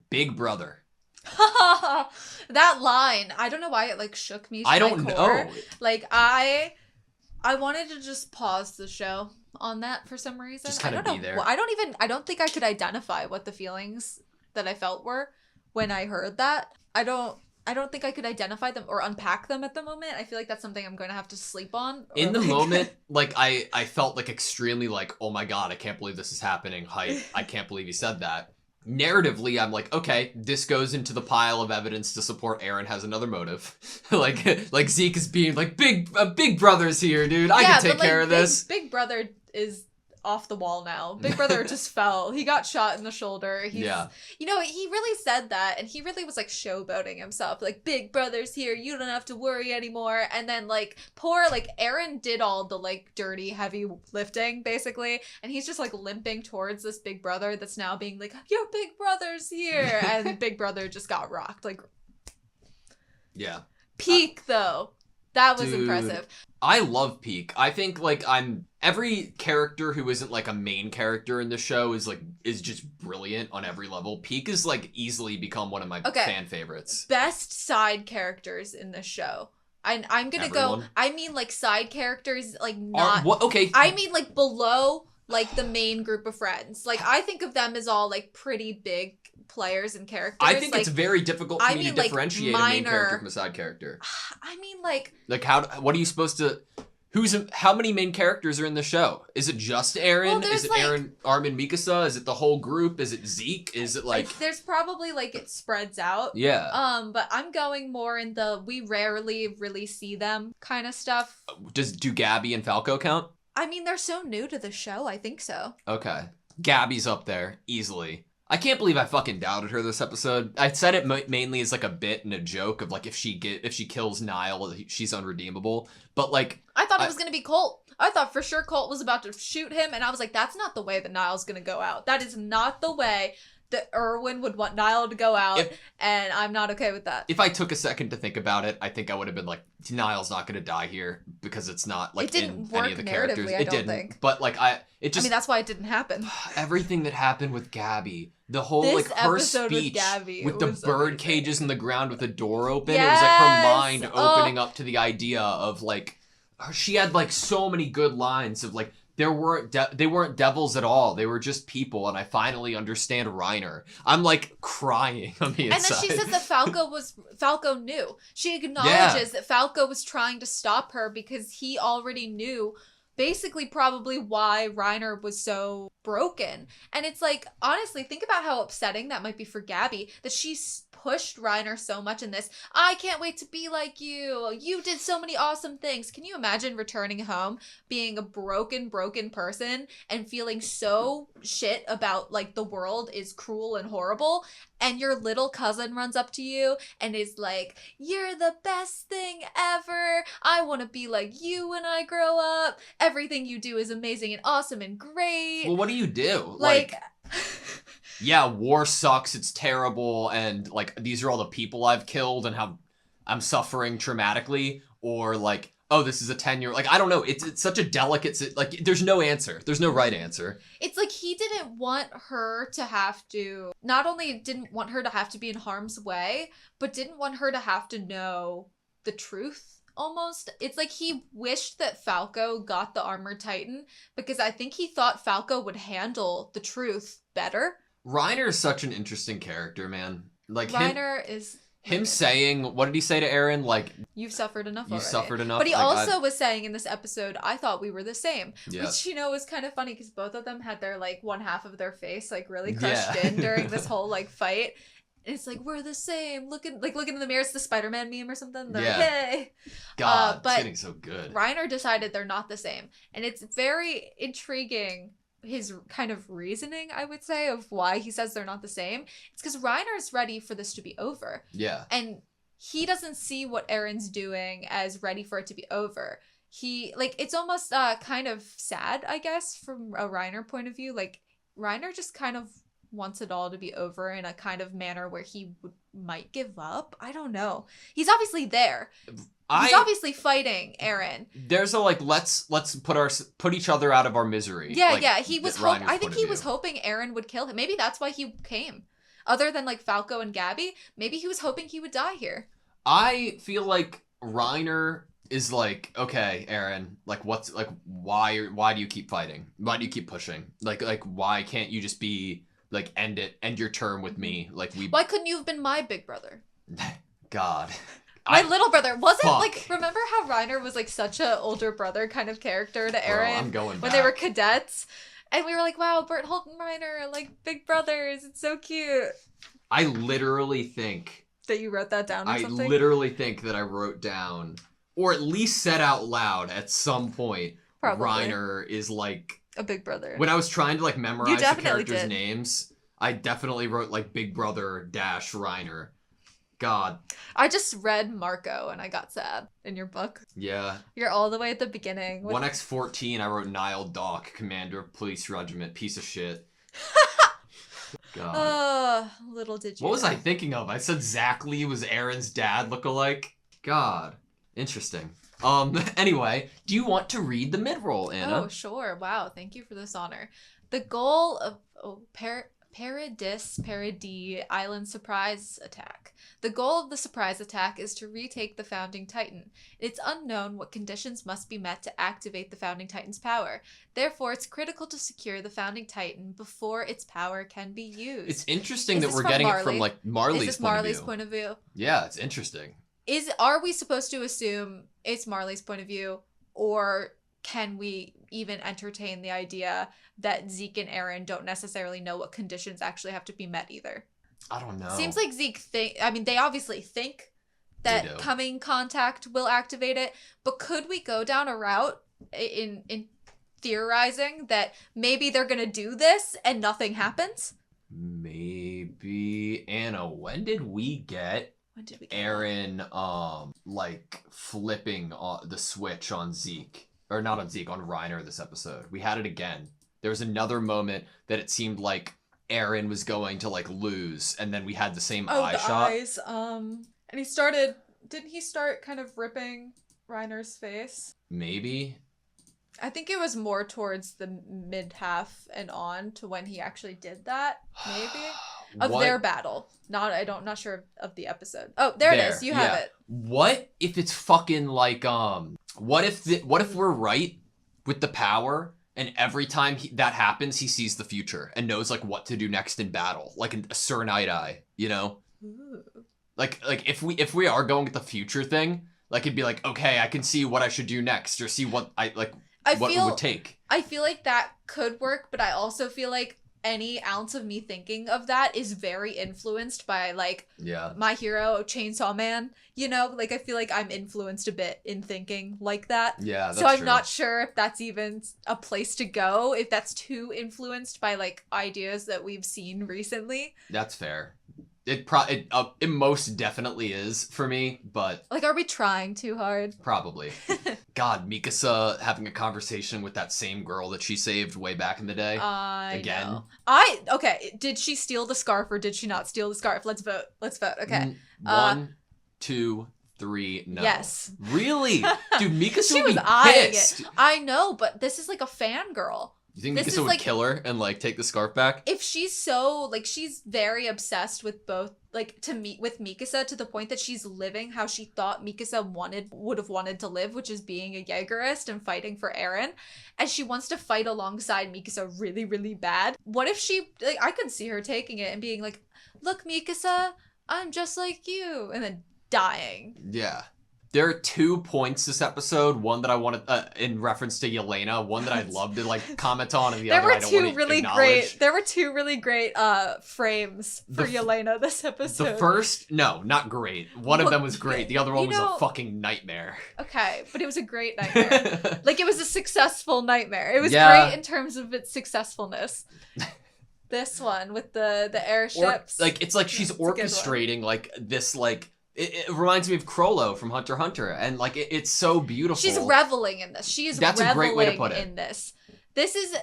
Big brother. That line, I don't know why it like shook me to I my don't core. know. Like I wanted to just pause the show on that for some reason. Just kind of be there. I don't think I could identify what the feelings that I felt were when I heard that. I don't think I could identify them or unpack them at the moment. I feel like that's something I'm going to have to sleep on. In the moment, like, I felt, like, extremely, like, oh my god, I can't believe this is happening. I can't believe he said that. Narratively, I'm like, okay, this goes into the pile of evidence to support Eren has another motive. like Zeke is being, like, big brother's here, dude. I can take care of this. Big brother is off the wall now. Big brother just fell. He got shot in the shoulder. Yeah. You know, he really said that, and he really was like showboating himself. Like, big brother's here. You don't have to worry anymore. And then like Eren did all the like dirty, heavy lifting basically, and he's just like limping towards this big brother that's now being like, your big brother's here, and big brother just got rocked. Like, yeah. Peak though. That was Dude, impressive. I love Peak. I think like every character who isn't like a main character in the show is just brilliant on every level. Peak is like easily become one of my fan favorites. Best side characters in the show. I'm gonna go. I mean like side characters, like not. Okay. I mean like below like the main group of friends. Like I think of them as all like pretty big players and characters. I think like, it's very difficult for me to differentiate a main character from a side character. I mean like what are you supposed to? How many main characters are in the show? Is it just Eren? Is it like, Eren, Armin, Mikasa? Is it the whole group? Is it Zeke? Is it like... There's probably like it spreads out. Yeah. But I'm going more in the we rarely really see them kind of stuff. Do Gabby and Falco count? I mean, they're so new to the show. I think so. Okay. Gabby's up there easily. I can't believe I fucking doubted her this episode. I said it mainly as like a bit and a joke of like if she kills Niall, she's unredeemable. But like I thought it was gonna be Colt. I thought for sure Colt was about to shoot him, and I was like, that's not the way that Niall's gonna go out. That is not the way that Erwin would want Niall to go out, and I'm not okay with that. If I took a second to think about it, I think I would have been like, Niall's not gonna die here because it's not like in any of the characters. It didn't think. But like I mean that's why it didn't happen. Everything that happened with Gabby. The whole this like her speech with the bird cages in the ground with the door open. Yes! It was like her mind opening up to the idea of like she had like so many good lines of like they weren't devils at all. They were just people, and I finally understand Reiner. I'm like crying on the inside. And then she says that Falco knew. She acknowledges that Falco was trying to stop her because he already knew basically probably why Reiner was so broken. And it's like, honestly, think about how upsetting that might be for Gabby, that she's pushed Reiner so much in this. I can't wait to be like you. You did so many awesome things. Can you imagine returning home, being a broken person and feeling so shit about like the world is cruel and horrible, and your little cousin runs up to you and is like, you're the best thing ever. I want to be like you when I grow up. Everything you do is amazing and awesome and great. Well, what do you do? Like yeah, war sucks, it's terrible, and like these are all the people I've killed and how I'm suffering traumatically, or like, oh, this is a 10-year, like, I don't know, it's such a delicate, like, there's no answer, there's no right answer. It's like he didn't want her to have to, not only didn't want her to have to be in harm's way, but didn't want her to have to know the truth. Almost. It's like he wished that Falco got the Armored Titan because I think he thought Falco would handle the truth better. Reiner is such an interesting character, man. Like Reiner is... Him saying, what did he say to Eren? Like, you've suffered enough already. You've suffered enough. But he also was saying in this episode, I thought we were the same. Yeah. Which, you know, was kind of funny because both of them had their, like, one half of their face, like, really crushed in during this whole, like, fight. And it's like, we're the same. Looking in the mirror, it's the Spider-Man meme or something. They're like, hey. God, it's getting so good. Reiner decided they're not the same. And it's very intriguing, his kind of reasoning, I would say, of why he says they're not the same. It's because Reiner's ready for this to be over. Yeah. And he doesn't see what Eren's doing as ready for it to be over. He, like, it's almost kind of sad, I guess, from a Reiner point of view. Like, Reiner just kind of wants it all to be over in a kind of manner where he might give up. I don't know. He's obviously there. He's obviously fighting Eren. There's a like, let's put each other out of our misery. Yeah, like, yeah. He was I think he was hoping Eren would kill him. Maybe that's why he came. other than like Falco and Gabby. Maybe he was hoping he would die here. I feel like Reiner is like, okay, Eren, like what's like why do you keep fighting? Why do you keep pushing? Like why can't you just be like end your term with me? Like why couldn't you have been my big brother? God. My little brother. Wasn't like, remember how Reiner was like such a older brother kind of character to Eren? I'm going when they were cadets? And we were like, wow, Berthold and Reiner are like big brothers. It's so cute. I literally think that you wrote that down or something? I literally think that I wrote down, or at least said out loud at some point, probably. Reiner is like a big brother. When I was trying to like memorize the characters' names, I definitely wrote like Big Brother - Reiner. God. I just read Marco and I got sad in your book. Yeah. You're all the way at the beginning. 1x14, I wrote Niall Dock, Commander of Police Regiment, piece of shit. God. Little did you. What was I thinking of? I said exactly was Eren's dad lookalike. God. Interesting. Anyway, do you want to read the mid-roll, Anna? Oh, sure. Wow, thank you for this honor. The goal of Paradis Island surprise attack. The goal of the surprise attack is to retake the Founding Titan. It's unknown what conditions must be met to activate the Founding Titan's power. Therefore, it's critical to secure the Founding Titan before its power can be used. It's interesting that we're getting it from like Marley's point of view. Yeah, it's interesting. Are we supposed to assume it's Marley's point of view, or can we even entertain the idea that Zeke and Eren don't necessarily know what conditions actually have to be met either? I don't know. Seems like Zeke they obviously think that coming contact will activate it, but could we go down a route in theorizing that maybe they're going to do this and nothing happens? Maybe. Anna, when did we get Eren like flipping the switch on Zeke? Or not on Zeke, on Reiner this episode. We had it again. There was another moment that it seemed like Eren was going to like lose, and then we had the same eye shot. Eyes. And didn't he start kind of ripping Reiner's face? Maybe. I think it was more towards the mid half and on to when he actually did that. Maybe. Of their battle. Not sure of the episode. Oh, there it is. You have it. What if it's fucking like what if we're right with the power, and every time that happens, he sees the future and knows like what to do next in battle, like a Sir Night-Eye, you know? Ooh. Like if we are going with the future thing, like it'd be like, okay, I can see what I should do next, or see what it would take. I feel like that could work, but I also feel like any ounce of me thinking of that is very influenced by like My Hero, Chainsaw Man, you know, like I feel like I'm influenced a bit in thinking like that. Yeah, that's so I'm true. not sure if that's even a place to go, if that's too influenced by like ideas that we've seen recently. That's fair. It most definitely is for me, but like, are we trying too hard? Probably. God, Mikasa having a conversation with that same girl that she saved way back in the day. Again. Okay. Did she steal the scarf or did she not steal the scarf? Let's vote. Okay. 1, 2, 3. No. Yes. Really, dude, Mikasa she would was be eyeing pissed. It. I know, but this is like a fangirl. You think Mikasa would kill her and like take the scarf back? If she's so like, she's very obsessed with both, like to meet with Mikasa to the point that she's living how she thought Mikasa would have wanted to live, which is being a Jaegerist and fighting for Eren, and she wants to fight alongside Mikasa really, really bad. What if she like, I could see her taking it and being like, "Look, Mikasa, I'm just like you," and then dying. Yeah. There are 2 points this episode. One that I wanted, in reference to Yelena. One that I'd love to like comment on, and the other I don't want to acknowledge. There were 2 really great frames for Yelena this episode. The first, no, not great. One of them was great. The other one was a fucking nightmare. Okay, but it was a great nightmare. Like, it was a successful nightmare. It was great in terms of its successfulness. This one with the airships. It's like she's orchestrating like this like. It reminds me of Crollo from Hunter x Hunter, and like it's so beautiful. She's reveling in this. That's a great way to put it. In this. This is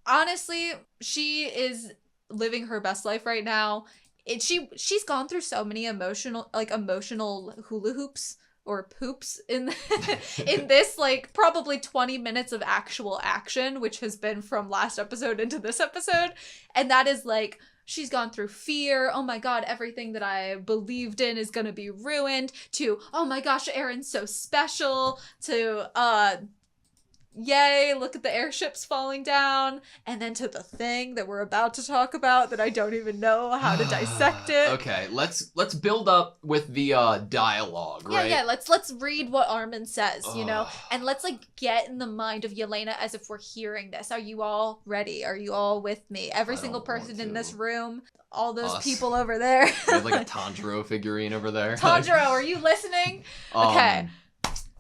honestly, she is living her best life right now. She's gone through so many emotional hula hoops or poops in in this like probably 20 minutes of actual action, which has been from last episode into this episode, and that is like she's gone through fear. Oh my God, everything that I believed in is gonna be ruined. To, oh my gosh, Erin's so special. To, yay, look at the airships falling down. And then to the thing that we're about to talk about that I don't even know how to dissect it. Okay, let's build up with the dialogue, right? Yeah, let's read what Armin says, you know? And let's like get in the mind of Yelena as if we're hearing this. Are you all ready? Are you all with me? Every single person in this room, all those people over there. We have like a Tanjiro figurine over there. Tanjiro, are you listening? Okay.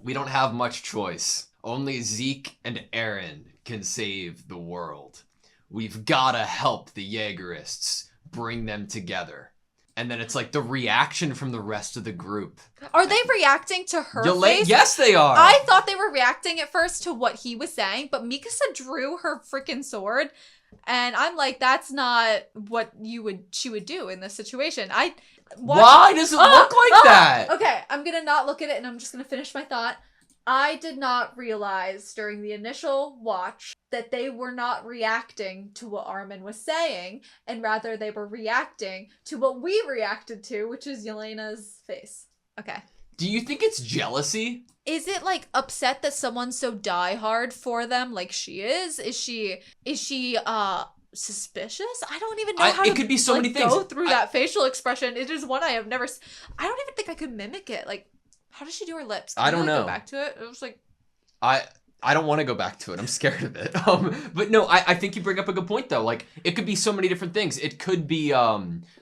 We don't have much choice. Only Zeke and Eren can save the world. We've gotta help the Jaegerists, bring them together. And then it's like the reaction from the rest of the group. Are they reacting to her face? Yes, they are. I thought they were reacting at first to what he was saying, but Mikasa drew her freaking sword, and I'm like, that's not what she would do in this situation. Why does it look like that? Okay, I'm gonna not look at it, and I'm just gonna finish my thought. I did not realize during the initial watch that they were not reacting to what Armin was saying, and rather they were reacting to what we reacted to, which is Yelena's face. Okay. Do you think it's jealousy? Is it like upset that someone's so diehard for them like she is? Is she suspicious? I don't even know how it could be so many things. Go through that facial expression. It is one I have never I don't even think I could mimic it. Like, how does she do her lips? I don't know. Go back to it. It was like, I don't want to go back to it. I'm scared of it. But no, I think you bring up a good point though. Like, it could be so many different things. It could be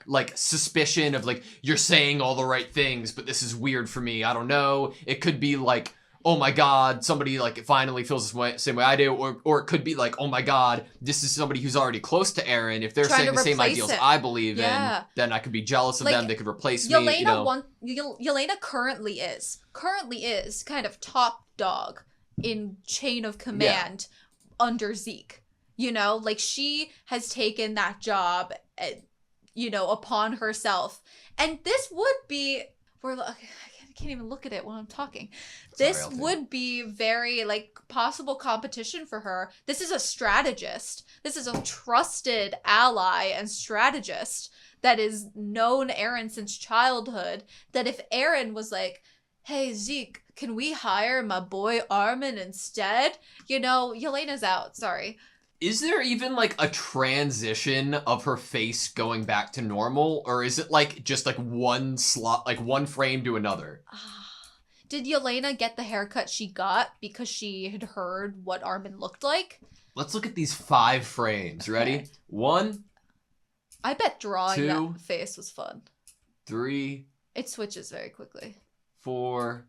like suspicion of like, you're saying all the right things, but this is weird for me. I don't know. It could be like, oh my God, somebody like finally feels the same way I do. Or it could be like, oh my God, this is somebody who's already close to Eren. If they're saying the same ideals I believe in, then I could be jealous of them. They could replace me. Yelena currently is kind of top dog in chain of command under Zeke. You know, like she has taken that job, upon herself. And this would be, I can't even look at it when I'm talking. This would be very like possible competition for her. This is a strategist. This is a trusted ally and strategist that is known Eren since childhood. That if Eren was like, hey, Zeke, can we hire my boy Armin instead? Yelena's out. Sorry. Is there even like a transition of her face going back to normal? Or is it like just like one slot, like one frame to another? Did Yelena get the haircut she got because she had heard what Armin looked like? Let's look at these 5 frames. Ready? Okay. 1. I bet drawing 2, that face was fun. 3. It switches very quickly. 4,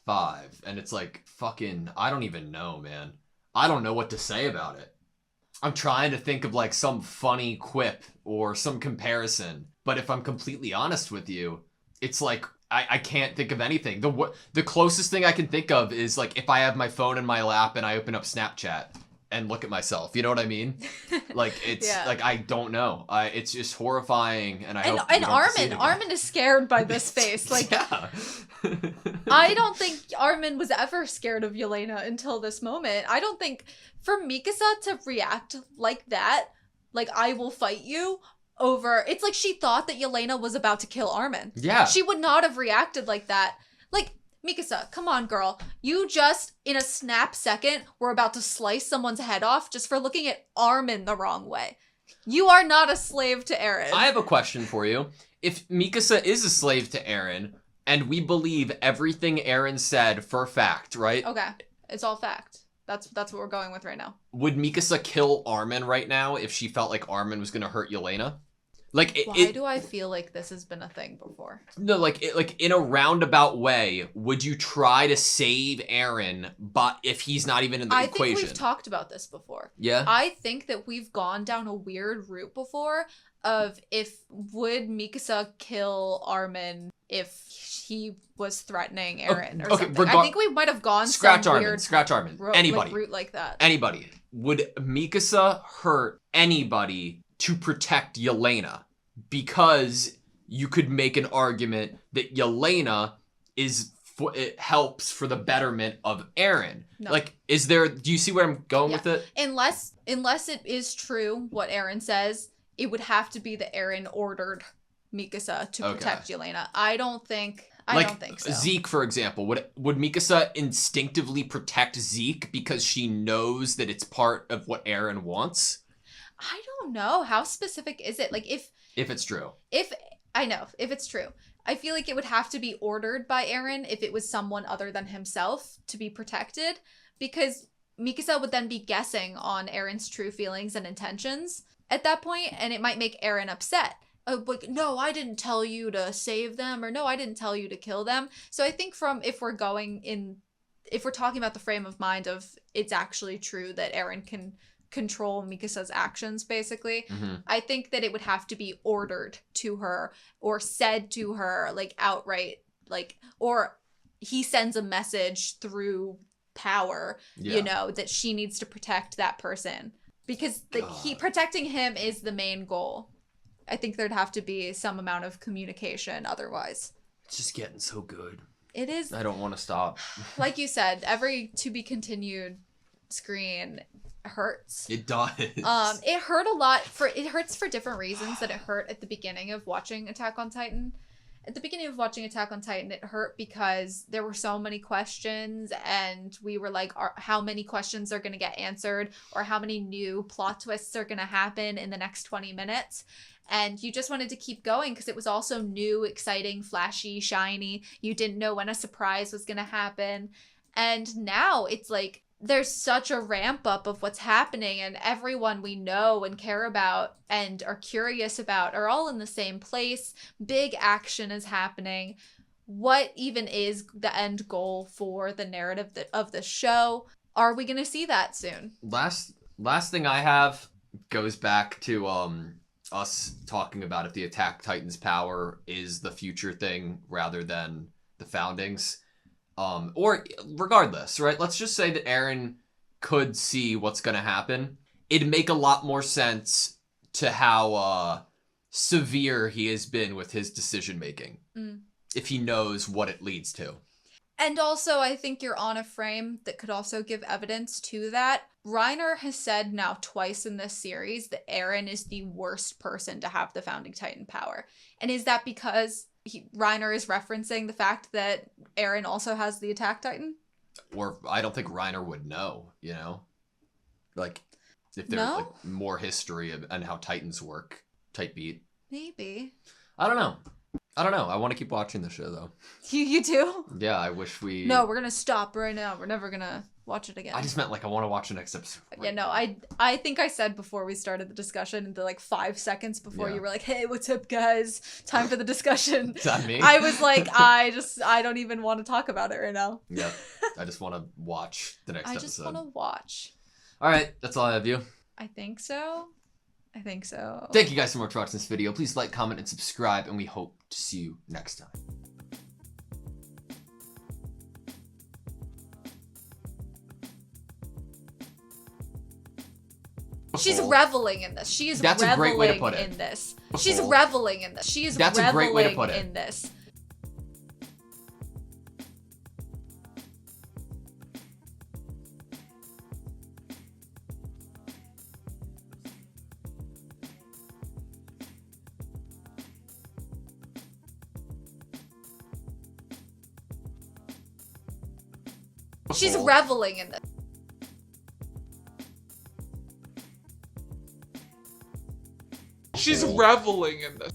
5. And it's like, fucking, I don't even know, man. I don't know what to say about it. I'm trying to think of like some funny quip or some comparison. But if I'm completely honest with you, it's like, I can't think of anything. The closest thing I can think of is like if I have my phone in my lap and I open up Snapchat and look at myself. You know what I mean? Like it's like I don't know. It's just horrifying, and Armin is scared by this face. Like I don't think Armin was ever scared of Yelena until this moment. I don't think for Mikasa to react like that, like I will fight you. It's like she thought that Yelena was about to kill Armin. Yeah. She would not have reacted like that. Like, Mikasa, come on, girl. You just, in a snap second, were about to slice someone's head off just for looking at Armin the wrong way. You are not a slave to Eren. I have a question for you. If Mikasa is a slave to Eren, and we believe everything Eren said for fact, right? Okay. It's all fact. That's what we're going with right now. Would Mikasa kill Armin right now if she felt like Armin was going to hurt Yelena? Like, why do I feel like this has been a thing before? No, like in a roundabout way, would you try to save Eren, but if he's not even in the equation? I think we've talked about this before. Yeah? I think that we've gone down a weird route before of would Mikasa kill Armin if he was threatening Eren or something. I think we might have gone Scratch some Armin. weird Scratch Armin. Anybody. Route like that. Anybody. Would Mikasa hurt anybody to protect Yelena? Because you could make an argument that Yelena it helps for the betterment of Eren. No. Like, do you see where I'm going with it? Unless it is true what Eren says, it would have to be that Eren ordered Mikasa to protect Yelena. I don't think so. Zeke, for example, would Mikasa instinctively protect Zeke because she knows that it's part of what Eren wants? I don't know. How specific is it? Like if it's true. If it's true. I feel like it would have to be ordered by Eren if it was someone other than himself to be protected, because Mikasa would then be guessing on Eren's true feelings and intentions at that point, and it might make Eren upset. Like, no, I didn't tell you to save them, or no, I didn't tell you to kill them. So I think if we're talking about the frame of mind of it's actually true that Eren can control Mikasa's actions, basically, I think that it would have to be ordered to her or said to her, like, outright, like, or he sends a message through power, you know, that she needs to protect that person, because protecting him is the main goal. I think there'd have to be some amount of communication otherwise. It's just getting so good. It is. I don't want to stop. Like you said, every to be continued screen hurts. It does. It hurt a lot it hurts for different reasons that it hurt at the beginning of watching Attack on Titan. At the beginning of watching Attack on Titan, it hurt because there were so many questions, and we were like, how many questions are going to get answered, or how many new plot twists are going to happen in the next 20 minutes. And you just wanted to keep going because it was also new, exciting, flashy, shiny. You didn't know when a surprise was going to happen. And now it's like, there's such a ramp up of what's happening, and everyone we know and care about and are curious about are all in the same place. Big action is happening. What even is the end goal for the narrative of the show? Are we going to see that soon? Last thing I have goes back to us talking about if the Attack Titan's power is the future thing rather than the foundings. Or regardless, right? Let's just say that Eren could see what's going to happen. It'd make a lot more sense to how severe he has been with his decision making if he knows what it leads to. And also, I think you're on a frame that could also give evidence to that. Reiner has said now twice in this series that Eren is the worst person to have the Founding Titan power. And is that because Reiner is referencing the fact that Eren also has the Attack Titan? Or I don't think Reiner would know, you know? Like, if there's like more history and how Titans work, type beat. Maybe. I don't know. I want to keep watching the show, though. You do? Yeah, I wish we... No, we're going to stop right now. We're never going to watch it again. I just meant, like, I want to watch the next episode. Yeah, no, I think I said before we started the discussion, like 5 seconds before you were like, hey, what's up, guys? Time for the discussion. Is that me? I was like, I don't even want to talk about it right now. Yep. I just want to watch the next episode. I just want to watch. All right, that's all I have, you. I think so. Thank you guys so much for watching this video. Please like, comment, and subscribe, and we hope to see you next time. She's reveling in this. She is That's reveling a great way to put it. In this. She's reveling in this. She is That's reveling a great way to put it. In this. She's reveling in this. She's reveling in this.